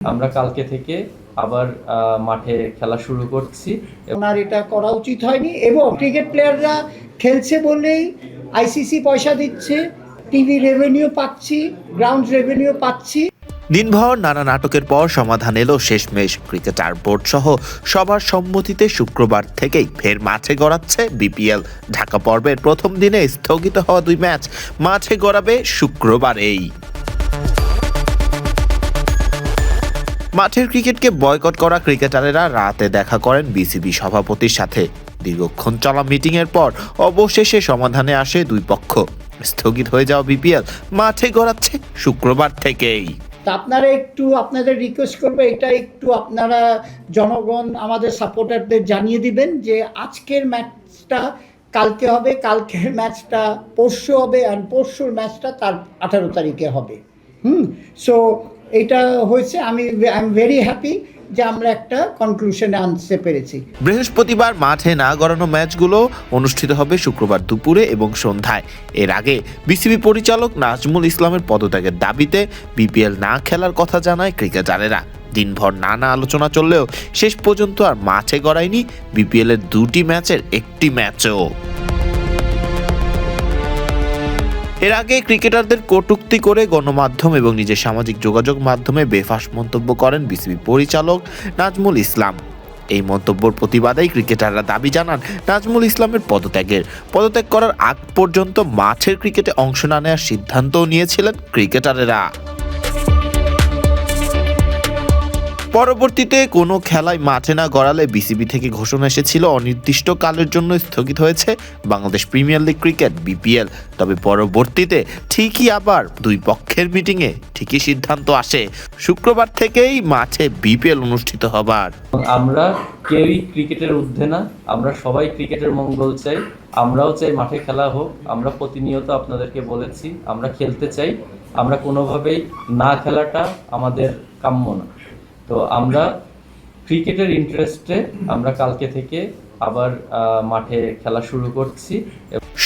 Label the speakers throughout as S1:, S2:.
S1: আমরা কালকে থেকে আবার মাঠে খেলা শুরু করছি।
S2: ওনার এটা করা উচিত হয়নি এবং ক্রিকেট প্লেয়াররা খেলছে বলেই আইসিসি পয়সা দিচ্ছে, টিভি রেভিনিউ পাচ্ছি, গ্রাউন্ড রেভিনিউ পাচ্ছি।
S3: দিনভর নানা নাটকের পর সমাধান এলো শেষমেশ। ক্রিকেটার বোর্ড সহ সবার সম্মতিতে শুক্রবার থেকেই ফের মাঠে গড়াচ্ছে বিপিএল। ঢাকা পর্বের প্রথম দিনে স্থগিত হওয়া 2 ম্যাচ মাঠে গড়াবে শুক্রবারেই। মাঠের ক্রিকেটকে বয়কট করা ক্রিকেটারেরা রাতে দেখা করেন বিসিবি সভাপতির সাথে। দীর্ঘক্ষণ চলা মিটিংয়ের পর অবশেষে সমাধানে আসে দুই পক্ষ। স্থগিত হয়ে যাওয়া বিপিএল মাঠে গড়াচ্ছে শুক্রবার থেকেই।
S2: তা আপনারা একটু আপনাদের রিকোয়েস্ট করবো, এটা একটু আপনারা জনগণ আমাদের সাপোর্টারদের জানিয়ে দিবেন যে আজকের ম্যাচটা কালকে হবে, কালকের ম্যাচটা পরশু হবে, আর পরশুর ম্যাচটা তার 18 তারিখে হবে। সো এটা হয়েছে, আই এম ভেরি হ্যাপি যে আমরা একটা কনক্লুশনে আনতে পেরেছি।
S3: বৃহস্পতিবার মাঠে না গড়ানো ম্যাচগুলো অনুষ্ঠিত হবে শুক্রবার দুপুরে এবং সন্ধ্যায়। এর আগে বিসিবি পরিচালক নাজমুল ইসলামের পদত্যাগের দাবিতে বিপিএল না খেলার কথা জানায় ক্রিকেটারেরা। দিনভর নানা আলোচনা চললেও শেষ পর্যন্ত আর মাঠে গড়ায়নি বিপিএল এর 2টি ম্যাচের একটি ম্যাচও। এর আগে ক্রিকেটারদের কটূক্তি করে গণমাধ্যম এবং নিজের সামাজিক যোগাযোগ মাধ্যমে বেফাঁস মন্তব্য করেন বিসিবি পরিচালক নাজমুল ইসলাম। এই মন্তব্যের প্রতিবাদেই ক্রিকেটাররা দাবি জানান নাজমুল ইসলামের পদত্যাগ করার আগ পর্যন্ত মাঠের ক্রিকেটে অংশ না নেওয়ার সিদ্ধান্তও নিয়েছিলেন ক্রিকেটারেরা। পরবর্তীতে কোনো খেলায় মাঠে না গড়ালে বিসিবি থেকে ঘোষণা এসেছিল অনির্দিষ্টকালের জন্য স্থগিত হয়েছে Bangladesh premier league cricket BPL. তবে পরবর্তীতে ঠিকই আবার দুই পক্ষের মিটিংয়ে ঠিকই সিদ্ধান্ত আসে শুক্রবার থেকেই মাঠে বিপিএল অনুষ্ঠিত হবার।
S1: আমরা কেউই ক্রিকেটের ঊর্ধ্বে না, আমরা সবাই ক্রিকেটের মঙ্গল চাই। আমরাও চাই মাঠে খেলা হোক। আমরা প্রতিনিয়ত আপনাদেরকে বলেছি আমরা খেলতে চাই, আমরা কোনোভাবেই না খেলাটা আমাদের কাম্য না। তো আমরা ক্রিকেটের ইন্টারেস্টে আমরা কালকে থেকে আবার মাঠে খেলা শুরু করছি।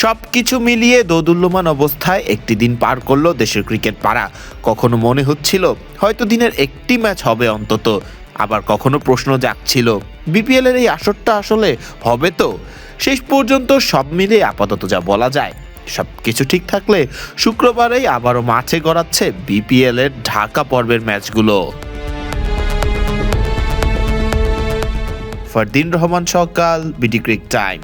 S3: সবকিছু মিলিয়ে দোদুল্যমান অবস্থায় একটি দিন পার করলো দেশের ক্রিকেট পাড়া। কখনো মনে হচ্ছিল হয়তো দিনের একটি ম্যাচ হবে অন্তত, আবার কখনো প্রশ্ন জাগছিল বিপিএল এর এই আসরটা আসলে হবে তো। শেষ পর্যন্ত সব মিলে আপাতত যা বলা যায়, সবকিছু ঠিক থাকলে শুক্রবারেই আবারও মাঠে গড়াচ্ছে বিপিএল এর ঢাকা পর্বের ম্যাচগুলো। ফারদিন রহমান সকাল, বিডি ক্রিক টাইম।